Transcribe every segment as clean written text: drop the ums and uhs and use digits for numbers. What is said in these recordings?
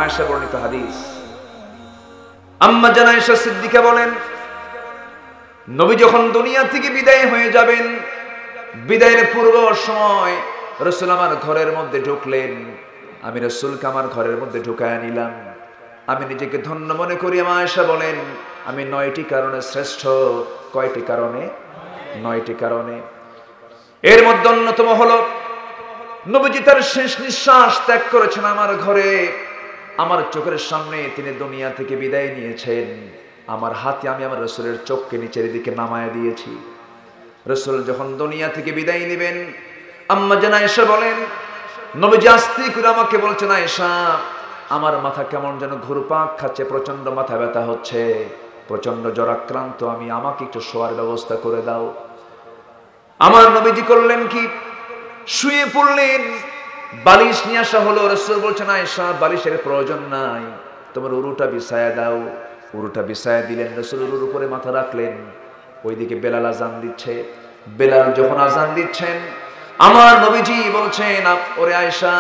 আয়েশা বর্ণিত হাদিস। আম্মা জান আয়েশা সিদ্দিকা বলেন, নবী যখন দুনিয়া থেকে বিদায় হয়ে যাবেন, বিদায়ের পূর্ব সময় রাসূল আমার ঘরের মধ্যে ঢুকলেন। আমি রাসূলকে আমার ঘরের মধ্যে ঢুকায় নিলাম। আমি নিজেকে ধন্য মনে করি। মা আয়েশা বলেন, আমি 9টি কারণে শ্রেষ্ঠ। কয়টি কারণে? 9টি কারণে। এর মধ্যে অন্যতম হলো, নবীজি তার শেষ নিঃশ্বাস ত্যাগ করেছেন আমার ঘরে। আমার চোখের সামনে তিনি দুনিয়া থেকে বিদায় নিয়েছেন। আমার হাতে আমি আমার রাসূলের চোখকে নিচের দিকে নামায় দিয়েছি। রাসূল যখন দুনিয়া থেকে বিদায় নেবেন, আম্মা জান আয়েশা বলেন, নবীজি আস্তে করে আমাকে বলছেন, আয়েশা, আমার মাথা কেমন যেন ঘুরপাক খাচ্ছে, প্রচন্ড মাথা ব্যথা হচ্ছে, প্রচন্ড জ্বরাক্রান্ত, আমাকে একটু শোয়ার ব্যবস্থা করে দাও। আমার নবীজি করলেন কি, শুয়ে পড়লেন। বালিশ নিয়ে আসা হলো। রাসূল বলছেন, আয়েশা, বালিশের প্রয়োজন নাই, তোমার উরুটা বিছায়া দাও। উরুটা বিছায়া দিলেন। রাসূল উরুর উপরে মাথা রাখলেন। ওইদিকে বেলাল আজান দিচ্ছে। বেলাল যখন আজান দিচ্ছেন, আমার নবীজি বলছেন, ওরে আয়েশা,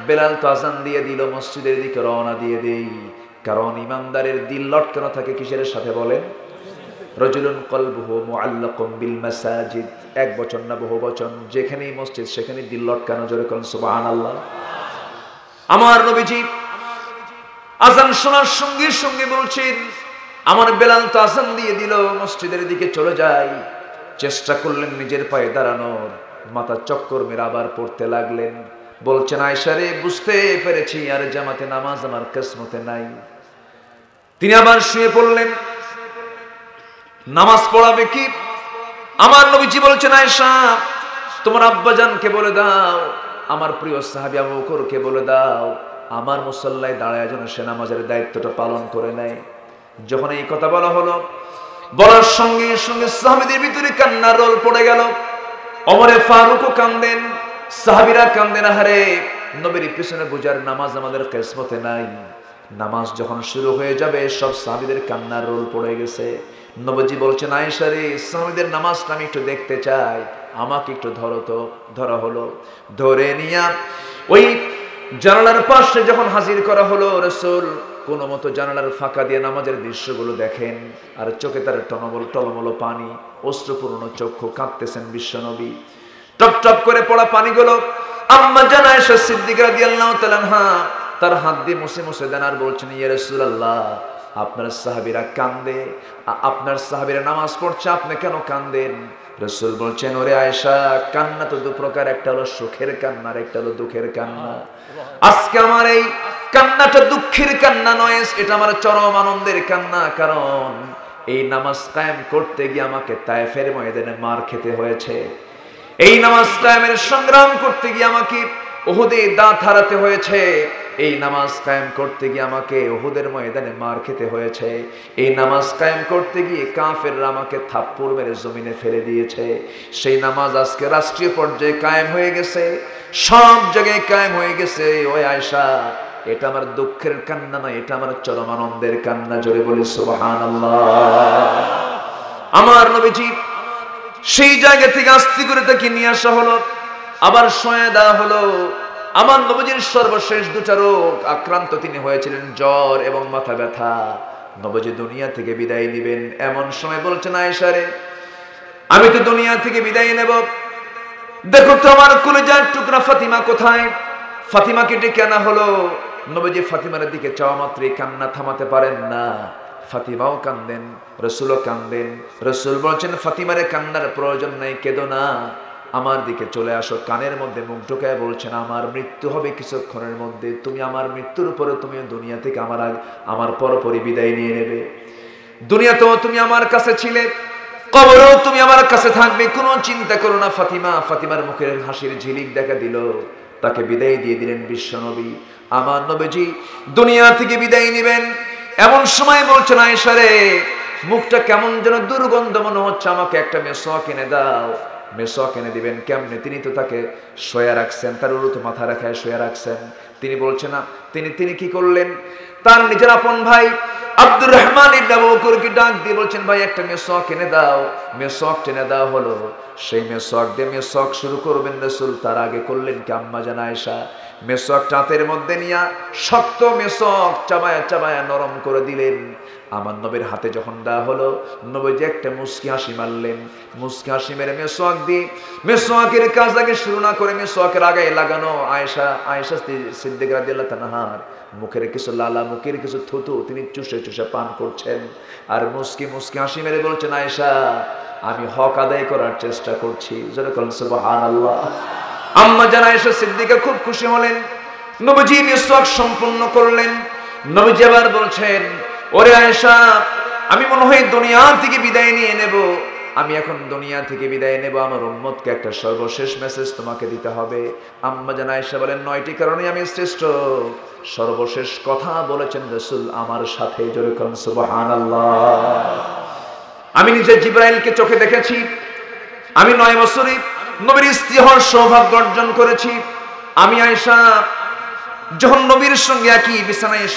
বেলাল তো আজান দিয়ে দিল, মসজিদের দিকে রওনা দিয়ে দেই। কারণ ইমানদারের দিল লটকানো থাকে কিসের সাথে বলেন? রাজুলুন কলবুহু মুআল্লাকুম বিল মাসাজিদ। এক বচন না বহু বচন, যেখানেই মসজিদ সেখানেই দিল লটকানো। জোরে কোন সুবহানাল্লাহ। আমার নবীজি আজান শোনার সঙ্গে সঙ্গে বলছেন, আমার বেলাল তো আজান দিয়ে দিল, মসজিদের দিকে চলে যাই। চেষ্টা করলেন নিজের পায়ে দাঁড়ানোর, মাথা চক্কর মেরে আবার পড়তে লাগলেন। বলছেন, আয়েশা রে, বুঝতে পেরেছি আর জামাতে নামাজ আমার কিসমতে নাই। তিনি আবার শুয়ে পড়লেন। নামাজ পড়াবে কি? আমার নবীজি বলছেন, আয়েশা, তোমার আব্বাজানকে বলে দাও, আমার প্রিয় সাহাবী আবু বকরকে বলে দাও, আমার মুসল্লায় দাঁড়ায় যেন সে নামাজের দায়িত্বটা পালন করে নেয়। যখন এই কথা বলা হলো, বলার সঙ্গে সঙ্গে সাহাবীদের ভিতরে কান্নার রোল পড়ে গেল। ওমরে ফারুকও কান্দেন, সাহাবীরা কান্দেন। আহারে, নবীর পিছনে বোঝার নামাজ আমাদের কিসমতে নাই। নামাজ যখন শুরু হয়ে যাবে, সব সাহাবীদের কান্নার রোল পড়ে গেছে। নবীজি বলছেন, আয়েশা রে, সাহাবীদের নামাজটা আমি একটু দেখতে চাই, আমাকে একটু ধরো তো। ধরা হলো। ধরে নিয়া ওই জানালার পাশে যখন হাজির করা হলো, রাসূল কোনো মতো জানালার ফাঁকা দিয়ে নামাজের দৃশ্যগুলো দেখেন। আর চোখে তার টলমল পানি, অশ্রুপূর্ণ চক্ষু, কাঁদতেছেন বিশ্বনবী। টপ টপ করে পড়া পানিগুলো আম্মা জান আয়েশা সিদ্দিকা রাদিয়াল্লাহু তাআলা আনহা তার হাত দিয়ে মুছে মুছে দেন। আর বলছেন, ইয়া রাসূলুল্লাহ, আপনার সাহাবীরা কান্দে, আপনার সাহাবীরা নামাজ পড়ছে, আপনি কেন কান্দেন? রাসূল বলছেন, ওরে আয়েশা, কান্না তো দু প্রকার, একটা হলো সুখের কান্না আর একটা হলো দুঃখের কান্না। আজকে আমার এই কান্নাটা দুঃখের কান্না নয়, এটা আমার চরম আনন্দের কান্না। কারণ এই নামাজ কায়েম করতে গিয়ে আমাকে তায়েফের ময়দানে মার খেতে হয়েছে। এই নামাজ কায়েমের সংগ্রাম করতে গিয়ে আমাকে উহুদে দাঁত হারাতে হয়েছে। এই নামাজ কায়েম করতে গিয়ে আমাকে উহুদের ময়দানে মার খেতে হয়েছে। এই নামাজ কায়েম করতে গিয়ে কাফেররা আমাকে থাপ্পড় মেরে জমিনে ফেলে দিয়েছে। সেই নামাজ আজকে রাষ্ট্রীয় পর্যায়ে কায়েম হয়ে গেছে, সব জায়গায় কায়েম হয়ে গেছে। ওই আয়েশা, এটা আমার দুঃখের কান্না নয়, এটা আমার চরম আনন্দের কান্না। জোরে বলি সুবহানাল্লাহ। আমার নবীজি সেই জায়গা থেকে আস্তে করে তাকে নিয়ে আসা হলো, আবার শোয়া দেওয়া হলো। আমার নবীজির সর্বশেষ দুটা রোগ আক্রান্ত তিনি হয়েছিলেন, জ্বর এবং মাথা ব্যথা। নবীজি দুনিয়া থেকে বিদায় নেবেন, এমন সময় বলছেন, আয়েশা রে, আমি তো দুনিয়া থেকে বিদায় নেব, দেখো তো আমার কলিজার টুকরা ফাতিমা কোথায়? ফাতিমাকে ডেকে আনা হলো। নবীজি ফাতিমার দিকে চাওয়া মাত্রই কান্না থামাতে পারেন না। ফাতিমাও কান্দেন, রাসূলও কান্দেন। রাসূল বলছেন, ফাতিমারে কান্নার প্রয়োজন নাই, কেঁদো না, আমার দিকে চলে আসো। কানের মধ্যে মুখ ঢোকায় বলছেন, আমার মৃত্যু হবে কিছুক্ষণের মধ্যে, তুমি আমার মৃত্যুর উপরে তুমি দুনিয়া থেকে আমার পরপরই বিদায় নিয়ে নেবে। দুনিয়াতেও তুমি আমার কাছে ছিলে, কবরেও তুমি আমার কাছে থাকবে, কোনো চিন্তা করো না ফাতিমা। ফাতিমার মুখের হাসির ঝিলিক দেখা দিল, তাকে বিদায় দিয়ে দিলেন বিশ্বনবী। আমার নবীজি দুনিয়া থেকে বিদায় নেবেন, এমন সময় বলছেন, আয়েশা রে, মুখটা কেমন যেন দুর্গন্ধ মনে হচ্ছে, আমাকে একটা মেসওয়াক এনে দাও। মেসওয়াক এনে দিবেন কেমনে? তিনি তো তাকে শোয়া রাখছেন, তার উরুতে মাথা রাখায় শোয়া রাখছেন। তিনি বলছেন না, তিনি কি করলেন, তার নিজের আপন ভাই আব্দুর রহমান ইবনে আবু বকরকে ডাক দিয়ে বলছেন, ভাই একটা মেসওয়াক এনে দাও। মেসওয়াক এনে দেওয়া হলো। সেই মেসওয়াক দিয়ে মেসওয়াক শুরু করবেন রাসূল, তার আগে করলেন কি আম্মা জান আয়েশা মেসওয়াক হাতের মধ্যে নিয়া শক্ত মেসওয়াক চাবায়া চাবায়া নরম করে দিলেন। আমার নবীর হাতে যখন দেওয়া হলো, নবীজি একটা মুস্কি হাসি মারলেন। মুস্কি হাসি মেরে মেসওয়াক দিয়ে মেসওয়াকের কাজ আগে শুরু না করে মেসওয়াকের আগে লাগানো আয়েশা সিদ্দিকা রাদিয়াল্লাহু তাআলার মুখের কিছু লালা, মুখের কিছু থুতু তিনি চুষে চুষে পান করছেন। আর মুস্কি মুস্কি হাসি মেরে বলছেন, আয়েশা আমি হক আদায় করার চেষ্টা করছি। যেরকম সুবহানাল্লাহ। আম্মা জান আয়েশা সিদ্দিকা খুব খুশি হলেন। নবীজি মিসওয়াক সম্পূর্ণ করলেন। নবীজি আবার বলছেন, ওরে আয়েশা আমি মনে হয় দুনিয়া থেকে বিদায় নিয়ে নেব। আমি এখন দুনিয়া থেকে বিদায় নেব, আমার উম্মতকে একটা সর্বশেষ মেসেজ তোমাকে দিতে হবে। আম্মা জান আয়েশা বলেন, 9টি কারণে আমি শ্রেষ্ঠ। সর্বশেষ কথা বলেছেন রাসূল আমার সাথে। জোরে বলুন সুবহানাল্লাহ। আমি নিজে জিবরাইলকে চোখে দেখেছি। আমি 9 বছরে নবীর স্ত্রী হওয়ার সৌভাগ্য অর্জন করেছি। আমি আয়েশা যখন নবীর সঙ্গে একই বিছানায়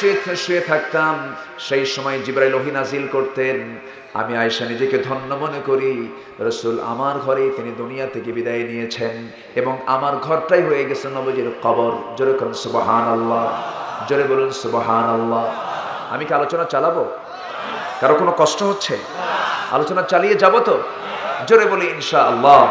শুয়ে থাকতাম, সেই সময় জিবরাইল ওহী নাজিল করতেন। আমি আয়েশা নিজেকে ধন্য মনে করি, রাসূল আমার ঘরে তিনি দুনিয়া থেকে বিদায় নিয়েছেন এবং আমার ঘরটাই হয়ে গেছে নবীজির কবর। জোরে বলুন সুবহানাল্লাহ। জোরে বলুন সুবহানাল্লাহ। আমি কি আলোচনা চালাবো? কারো কোনো কষ্ট হচ্ছে? আলোচনা চালিয়ে যাব তো? জোরে বলি ইনশাআল্লাহ।